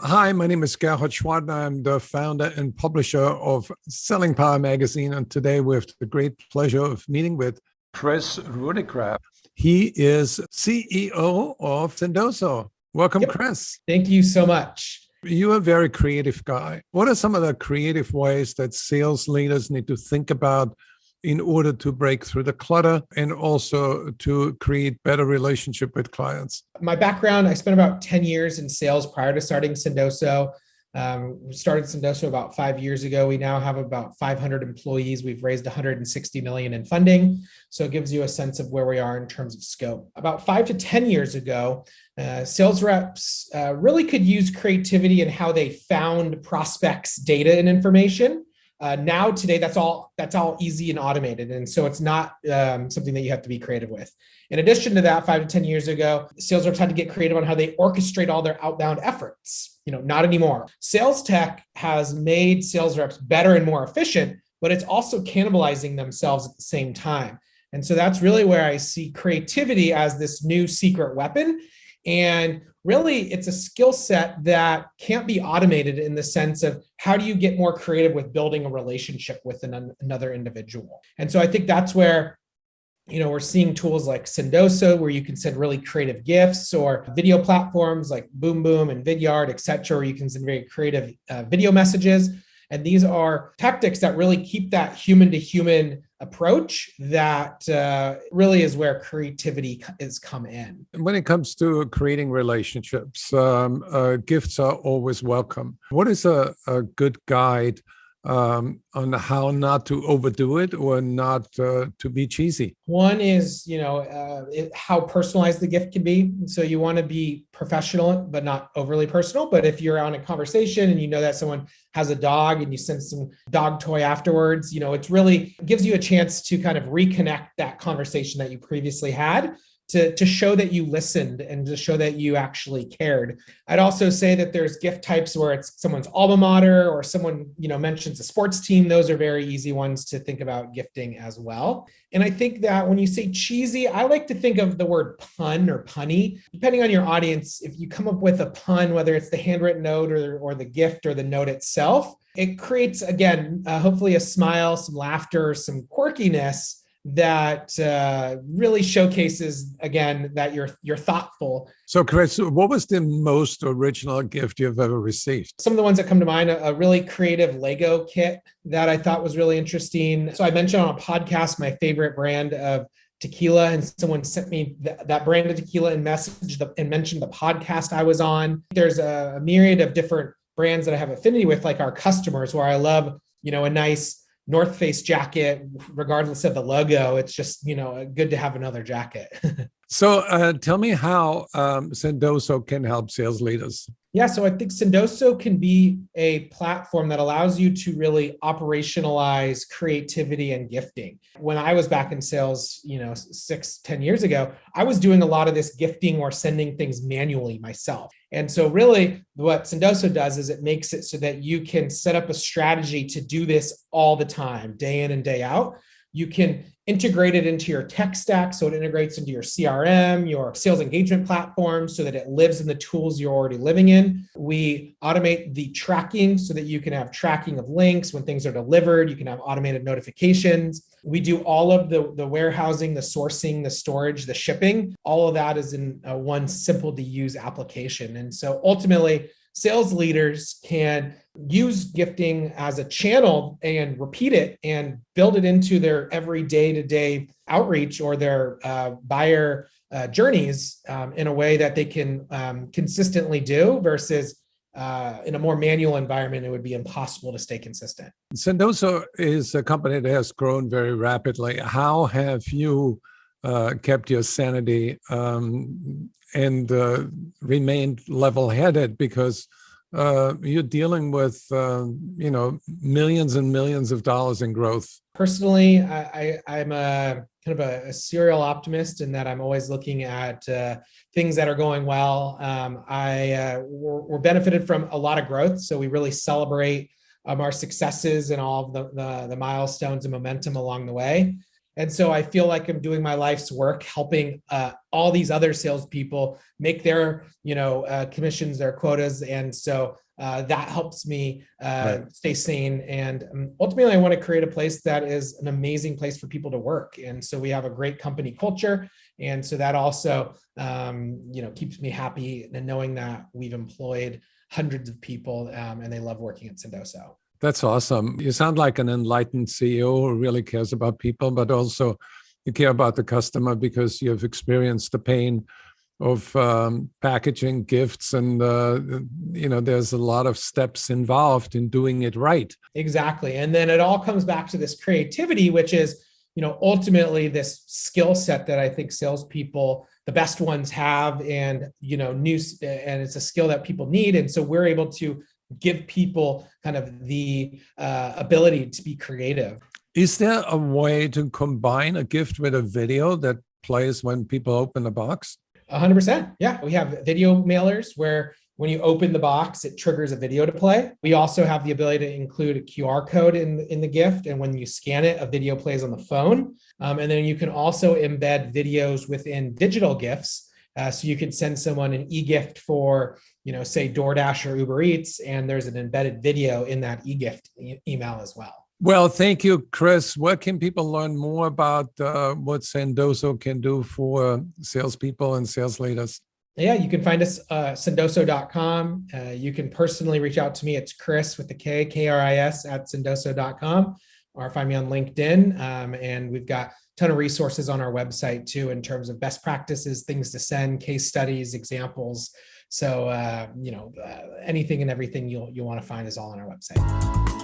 Hi, my name is Gerhard Schwartner. I'm the founder and publisher of Selling Power magazine. And today we have the great pleasure of meeting with Chris Rudikrab. He is CEO of Sendoso. Welcome, Chris. Thank you so much. You're a very creative guy. What are some of the creative ways that sales leaders need to think about in order to break through the clutter and also to create better relationship with clients? My background, I spent about 10 years in sales prior to starting Sendoso. We started Sendoso about 5 years ago. We now have about 500 employees. We've raised 160 million in funding. So it gives you a sense of where we are in terms of scope. About 5 to 10 years ago, sales reps really could use creativity in how they found prospects' data and information. Now, today, that's all easy and automated. And so it's not something that you have to be creative with. In addition to that, 5 to 10 years ago, sales reps had to get creative on how they orchestrate all their outbound efforts. Not anymore. Sales tech has made sales reps better and more efficient, but it's also cannibalizing themselves at the same time. And so that's really where I see creativity as this new secret weapon. And really, it's a skill set that can't be automated in the sense of how do you get more creative with building a relationship with another individual. And so I think that's where, we're seeing tools like Sendoso, where you can send really creative GIFs, or video platforms like Boom Boom and Vidyard, et cetera, where you can send very creative video messages. And these are tactics that really keep that human to human approach that really is where creativity has come in. When it comes to creating relationships, gifts are always welcome. What is a good guide on how not to overdo it or not to be cheesy? One is, how personalized the gift can be. So you want to be professional, but not overly personal. But if you're on a conversation and you know that someone has a dog and you send some dog toy afterwards, it's really gives you a chance to kind of reconnect that conversation that you previously had, to show that you listened and to show that you actually cared. I'd also say that there's gift types where it's someone's alma mater or someone, mentions a sports team. Those are very easy ones to think about gifting as well. And I think that when you say cheesy, I like to think of the word pun or punny. Depending on your audience, if you come up with a pun, whether it's the handwritten note or the gift or the note itself, it creates, again, hopefully a smile, some laughter, some quirkiness that really showcases, again, that you're thoughtful. So, Chris, what was the most original gift you've ever received? Some of the ones that come to mind, a really creative Lego kit that I thought was really interesting. So I mentioned on a podcast my favorite brand of tequila, and someone sent me that brand of tequila and mentioned the podcast I was on. There's a myriad of different brands that I have affinity with, like our customers, where I love, a nice North Face jacket, regardless of the logo. It's just, good to have another jacket. So tell me how Sendoso can help sales leaders. Yeah, so I think Sendoso can be a platform that allows you to really operationalize creativity and gifting. When I was back in sales, 6-10 years ago, I was doing a lot of this gifting or sending things manually myself. And so really what Sendoso does is it makes it so that you can set up a strategy to do this all the time, day in and day out. You can integrate it into your tech stack, so it integrates into your CRM, your sales engagement platform, so that it lives in the tools you're already living in. We automate the tracking so that you can have tracking of links when things are delivered. You can have automated notifications. We do all of the warehousing, the sourcing, the storage, the shipping. All of that is in one simple to use application. And so ultimately, sales leaders can use gifting as a channel and repeat it and build it into their every day-to-day outreach or their buyer journeys in a way that they can consistently do versus in a more manual environment, it would be impossible to stay consistent. Sendoso is a company that has grown very rapidly. How have you kept your sanity and remained level-headed? Because you're dealing with, millions and millions of dollars in growth. Personally, I'm a kind of a serial optimist in that I'm always looking at things that are going well. We're benefited from a lot of growth, so we really celebrate our successes and all of the milestones and momentum along the way. And so I feel like I'm doing my life's work, helping all these other salespeople make their, commissions, their quotas. And so that helps me stay sane. And ultimately, I want to create a place that is an amazing place for people to work. And so we have a great company culture. And so that also, keeps me happy, and knowing that we've employed hundreds of people and they love working at Sendoso. That's awesome. You sound like an enlightened CEO who really cares about people, but also you care about the customer because you've experienced the pain of packaging gifts, and there's a lot of steps involved in doing it right. Exactly. And then it all comes back to this creativity, which is, ultimately this skill set that I think salespeople, the best ones, have, and and it's a skill that people need. And so we're able to give people kind of the ability to be creative. Is there a way to combine a gift with a video that plays when people open the box? 100%. Yeah. We have video mailers where when you open the box, it triggers a video to play. We also have the ability to include a QR code in the gift. And when you scan it, a video plays on the phone. And then you can also embed videos within digital gifts. So you could send someone an e-gift for, say DoorDash or Uber Eats, and there's an embedded video in that e-gift email as well. Well, thank you, Chris. Where can people learn more about what Sendoso can do for salespeople and sales leaders? Yeah, you can find us sendoso.com. You can personally reach out to me. It's Chris with the K, K-R-I-S at sendoso.com, or find me on LinkedIn. And we've got a ton of resources on our website too, in terms of best practices, things to send, case studies, examples. So, anything and everything you'll want to find is all on our website.